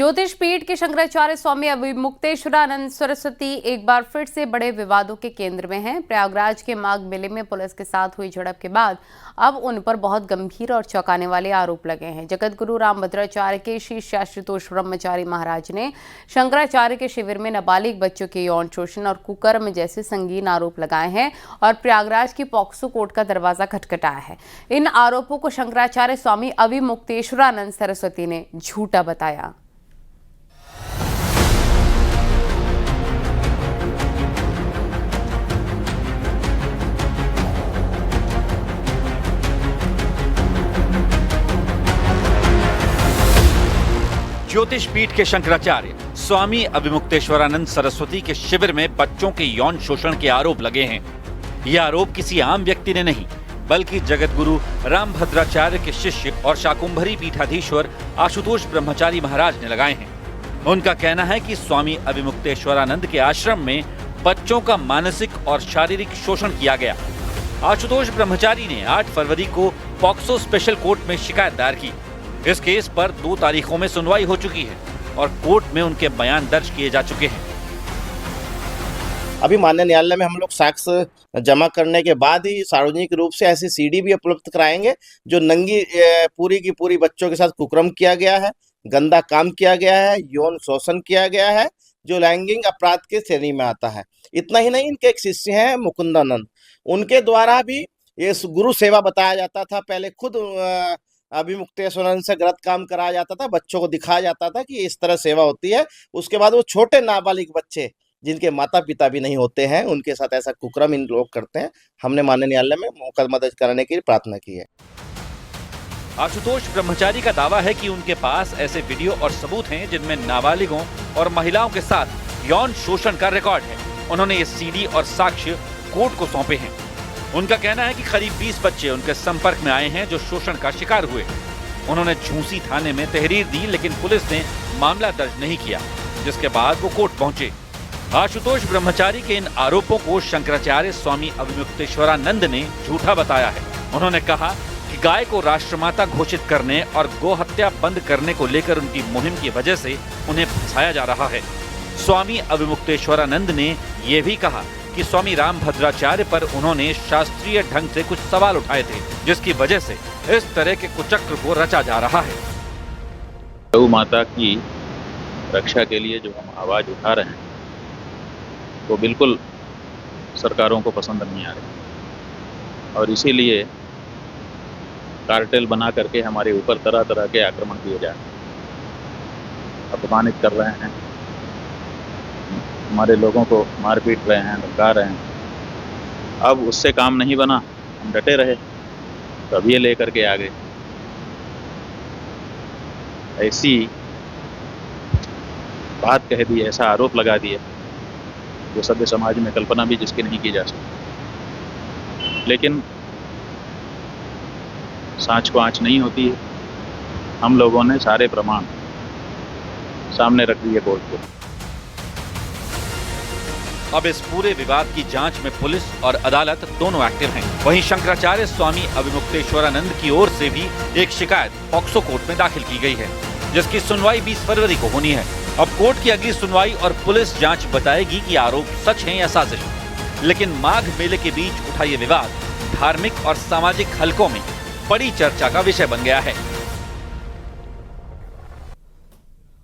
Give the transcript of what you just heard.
ज्योतिष पीठ के शंकराचार्य स्वामी अभिमुक्तेश्वरानंद सरस्वती एक बार फिर से बड़े विवादों के केंद्र में हैं। प्रयागराज के माघ मेले में पुलिस के साथ हुई झड़प के बाद अब उन पर बहुत गंभीर और चौंकाने वाले आरोप लगे हैं। जगत गुरु रामभद्राचार्य के शिष्य आशुतोष ब्रह्मचारी महाराज ने शंकराचार्य के शिविर में नाबालिग बच्चों के यौन शोषण और कुकर्म जैसे संगीन आरोप लगाए हैं और प्रयागराज की पॉक्सो कोर्ट का दरवाजा खटखटाया है। इन आरोपों को शंकराचार्य स्वामी अभिमुक्तेश्वरानंद सरस्वती ने झूठा बताया। ज्योतिष पीठ के शंकराचार्य स्वामी अभिमुक्तेश्वरानंद सरस्वती के शिविर में बच्चों के यौन शोषण के आरोप लगे हैं। ये आरोप किसी आम व्यक्ति ने नहीं, बल्कि जगत गुरु रामभद्राचार्य के शिष्य और शाकुंभरी पीठाधीश्वर आशुतोष ब्रह्मचारी महाराज ने लगाए हैं। उनका कहना है कि स्वामी अभिमुक्तेश्वरानंद के आश्रम में बच्चों का मानसिक और शारीरिक शोषण किया गया। आशुतोष ब्रह्मचारी ने 8 फरवरी को पॉक्सो स्पेशल कोर्ट में शिकायत दायर की। इस केस पर 2 तारीखों में सुनवाई हो चुकी है और कोर्ट में उनके बयान दर्ज किए जा चुके हैं। अभी माननीय न्यायालय में हम लोग साक्ष्य जमा करने के बाद ही सार्वजनिक रूप से ऐसी सीडी भी उपलब्ध कराएंगे जो नंगी पूरी की पूरी बच्चों के साथ कुकर्म किया गया है, गंदा काम किया गया है, यौन शोषण किया गया है, जो लैंगिक अपराध के श्रेणी में आता है। इतना ही नहीं, इनके एक शिष्य हैं मुकुंदानंद, उनके द्वारा भी ये गुरु सेवा बताया जाता था। पहले खुद अभिमुक्तेश्वरानंद से गलत काम कराया जाता था, बच्चों को दिखाया जाता था कि इस तरह सेवा होती है। उसके बाद वो छोटे नाबालिग बच्चे जिनके माता पिता भी नहीं होते हैं, उनके साथ ऐसा कुकर्म इन लोग करते हैं। हमने माननीय न्यायालय में मुकदमा दर्ज कराने की प्रार्थना की है। आशुतोष ब्रह्मचारी का दावा है कि उनके पास ऐसे वीडियो और सबूत हैं जिनमें नाबालिगों और महिलाओं के साथ यौन शोषण का रिकॉर्ड है। उन्होंने ये सीडी और साक्ष्य कोर्ट को सौंपे हैं। उनका कहना है कि करीब 20 बच्चे उनके संपर्क में आए हैं जो शोषण का शिकार हुए। उन्होंने झूंसी थाने में तहरीर दी, लेकिन पुलिस ने मामला दर्ज नहीं किया, जिसके बाद वो कोर्ट पहुंचे। आशुतोष ब्रह्मचारी के इन आरोपों को शंकराचार्य स्वामी अभिमुक्तेश्वरानंद ने झूठा बताया है। उन्होंने कहा कि गाय को राष्ट्रमाता घोषित करने और गौ हत्या बंद करने को लेकर उनकी मुहिम की वजह से उन्हें फंसाया जा रहा है। स्वामी अभिमुक्तेश्वरानंद ने यह भी कहा कि स्वामी रामभद्राचार्य पर उन्होंने शास्त्रीय ढंग से कुछ सवाल उठाए थे, जिसकी वजह से इस तरह के कुचक्र को रचा जा रहा है। गौ माता की रक्षा के लिए जो हम आवाज उठा रहे हैं वो बिल्कुल सरकारों को पसंद नहीं आ रही और इसीलिए कार्टेल बना करके हमारे ऊपर तरह तरह के आक्रमण किए जा रहे हैं, अपमानित कर रहे हैं, हमारे लोगों को मार पीट रहे हैं, धमका रहे हैं। अब उससे काम नहीं बना, हम डटे रहे, तब ये लेकर के आ गए। ऐसी बात कह दी, ऐसा आरोप लगा दिए जो सभ्य समाज में कल्पना भी जिसकी नहीं की जा सकती। लेकिन सांच को आंच नहीं होती है। हम लोगों ने सारे प्रमाण सामने रख दिए कोर्ट को। अब इस पूरे विवाद की जांच में पुलिस और अदालत दोनों एक्टिव हैं। वहीं शंकराचार्य स्वामी अभिमुक्तेश्वरानंद की ओर से भी एक शिकायत पॉक्सो कोर्ट में दाखिल की गई है, जिसकी सुनवाई 20 फरवरी को होनी है। अब कोर्ट की अगली सुनवाई और पुलिस जांच बताएगी कि आरोप सच हैं या साजिश। लेकिन माघ मेले के बीच उठा ये विवाद धार्मिक और सामाजिक हलकों में बड़ी चर्चा का विषय बन गया है।